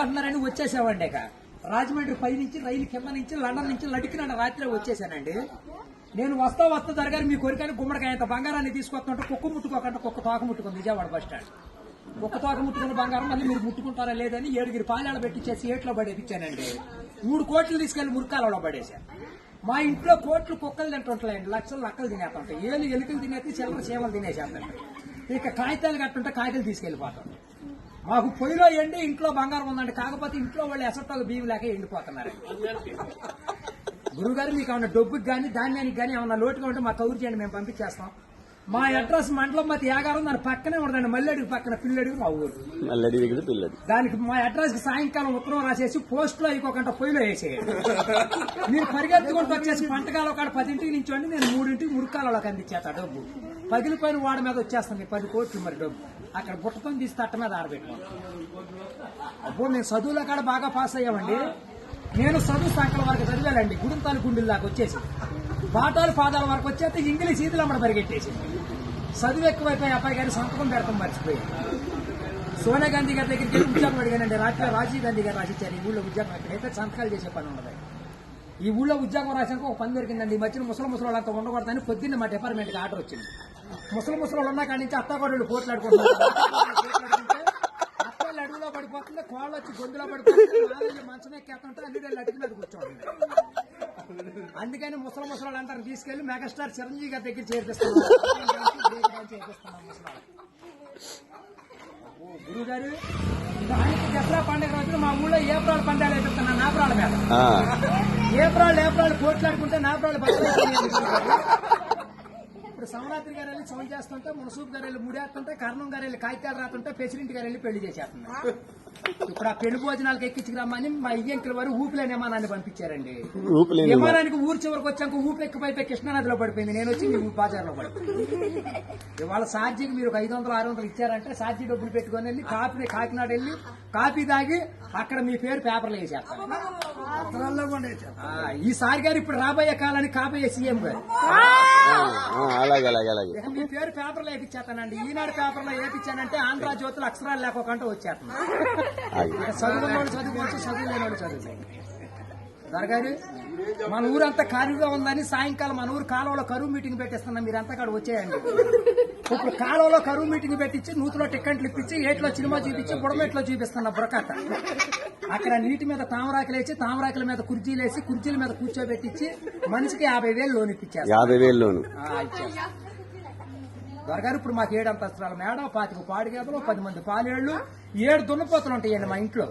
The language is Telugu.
అంటున్నారని వచ్చేసామండి. ఇక రాజమండ్రి పై నుంచి రైలు కింద నుంచి లండన్ నుంచి లడికిన రాత్రి వచ్చేసానండి. నేను వస్తా జరగాలి మీ కోరికని గుమ్మడికాయ అంత బంగారాన్ని తీసుకొస్తుంటే కుక్క ముట్టుకోకుండా కుక్క తోక ముట్టుకుంది విజయవాడ బస్ స్టాండ్. కుక్క తోక ముట్టుకున్న బంగారం మళ్ళీ మీరు ముట్టుకుంటారా లేదని 7 పాలాలు పెట్టించేసి ఏట్లో పడేపించానండి. 3 కోట్లు తీసుకెళ్లి మురికాలలో పడేశాను. మా ఇంట్లో కోట్లు కుక్కలు తింటుంటాయండి, లక్షలు లక్కలు తినేస్తుంటాయి, ఎలుకలు తినేసి చిల్లర చీమలు తినేసేస్తాయి. ఇక కాగితాలు కట్టుంటే కాగితాలు తీసుకెళ్లిపోతాం. మాకు పొయ్యిలో ఎండి ఇంట్లో బంగారం ఉందండి, కాకపోతే ఇంట్లో వాళ్ళు ఎసట్టాలు బియ్యం లేక ఎండిపోతున్నారు. గురుగారు మీకు ఏమన్నా డబ్బుకి కానీ ధాన్యానికి కానీ ఏమన్నా లోటుగా ఉంటే మాకు కౌరు చేయండి, మేము పంపించేస్తాం. మా అడ్రస్ మండలం మతి యాగారం, దాని పక్కనే ఉండదండి, మల్లెడికి పక్కన పిల్లడికి మా ఊరు. దానికి మా అడ్రస్ కి సాయంకాలం ఉత్తరం రాసేసి పోస్ట్ లో అయిపోకుండా పొయ్యిలో వేసేయండి. మీరు పరిగెత్తుకుంటూ వచ్చేసి పంటకాల ఒక 10ంటికి నుంచోండి, నేను 3ంటికి మురికాలలోకి అందించేస్తా డబ్బు. పగిలిపోయిన వాడి మీద వచ్చేస్తాను 10 కోట్లు మరి డబ్బు. అక్కడ బుట్టతో తీసి తట్ట మీద ఆరబెట్టుకోండి. అబ్బో మేము చదువులో కాడ బాగా పాస్ అయ్యామండి. నేను చదువు సంకల వరకు చదివానండి, గుడింతాలు గుండెలు దాకా వచ్చేసి పాఠాలు పాదాల వరకు వచ్చేస్తే ఇంగ్లీష్ ఈదులు అమ్మడ పరిగెట్టేసి చదువు ఎక్కువైపోయి అబ్బాయి గారి సంతకం పెడతాం మర్చిపోయి. సోనియా గాంధీ గారి దగ్గరికి వెళ్ళి ఉద్యోగం అడిగానండి. రాత్రి రాజీవ్ గాంధీ గారు రాసిచ్చారు ఈ ఊళ్ళో ఉద్యోగం. ఎక్కడైతే సంతకాలు చేసే పని ఉండదు. ఈ ఊళ్ళో ఉద్యోగం రాసాక ఒక పని దొరికిందండి. ఈ మధ్యన ముసలి వాళ్ళంతా ఉండకూడదని పొద్దున్న మా డిపార్ట్మెంట్కి ఆర్డర్ వచ్చింది. ముసలి వాళ్ళు ఉన్న కాడి నుంచి అత్తాకోడళ్ళు పోట్లాడుకుంటున్నారు. అత్తలు అడుగులో పడిపోతుంది, కోళ్ళు వచ్చి గొంతులో పడిపోతుంది, మంచం ఎక్కేస్తుంటే అల్లుడు అడుగు మీద కూర్చోండి. అందుకని ముసలి వాళ్ళందరూ తీసుకెళ్లి మెగాస్టార్ చిరంజీవి గారి దగ్గర చేర్పిస్తున్నాం. గురువు గారు ఆయనకి దసరా పండుగ రోజున మా ఊళ్ళో ఏప్రాల్ పందాలు వేపిస్తున్నాను. నాపురాల మీద ఏప్రాల్ పోట్లాడుకుంటే నాపురాలు ఇప్పుడు సమరాత్రి గారు వెళ్ళి సౌండ్ చేస్తుంటే, మునసూబ్ గారు వెళ్ళి ముడేస్తుంటే, కర్ణం గారు వెళ్ళి కాగితాలు రాస్తుంటే, ప్రెసిడెంట్ గారు వెళ్ళి పెళ్లి చేసేస్తున్నారు. ఇప్పుడు ఆ పెళ్లి భోజనాలకు ఎక్కించుకురమ్మని మా ఇయ్యంకుల వారు ఊపిలేని విమానాన్ని పంపించారండి. విమానానికి ఊరు చివరికి వచ్చాక ఊపి ఎక్కిపోయి కృష్ణానదిలో పడిపోయింది. నేను వచ్చి మీ బాజార్లో పడిపోయింది. ఇవాళ ఛార్జీకి మీరు 500-600 ఇచ్చారంటే ఛార్జీ డబ్బులు పెట్టుకుని వెళ్ళి కాకినాడ వెళ్ళి కాఫీ తాగి అక్కడ మీ పేరు పేపర్లో వేసేస్తారు. ఈసారి గారు ఇప్పుడు రాబోయే కాలానికి కాబోయే సీఎం గారు మీ పేరు పేపర్లో వేపించేస్తానండి. ఈనాడు పేపర్లో వేపించానంటే ఆంధ్ర జ్యోతులు అక్షరాలు లేకోకుండా వచ్చేస్తున్నాను. చదువుకున్నోడు చదువుకోవచ్చు, చదువు లేనివాడు చదువు. దొరగారు మన ఊరంతా ఖాళీగా ఉందని సాయంకాలం మన ఊరు కాలువలో కరువు మీటింగ్ పెట్టిస్తున్నాం. మీరంతా కాడ వచ్చేయండి. ఇప్పుడు కాలువలో కరువు మీటింగ్ పెట్టించి నూతులో టిక్కెట్లు ఇప్పించి ఏట్లో సినిమా చూపించి బుడమెట్లో చూపిస్తున్నా బురకట్ట. అక్కడ నీటి మీద తామరాకులేసి తామరాకుల మీద కుర్చీలేసి కుర్చీల మీద కూర్చోబెట్టించి మనిషికి 50,000 లోన్ ఇప్పించారు. 50,000 లోన్ దొరగారు ఇప్పుడు మాకు 7 అంతస్తుల మేడ, 25 పాడిగేదలు, 10 మంది పాలేళ్లు, 7 దున్నపోతులు ఉంటాయండి మా ఇంట్లో.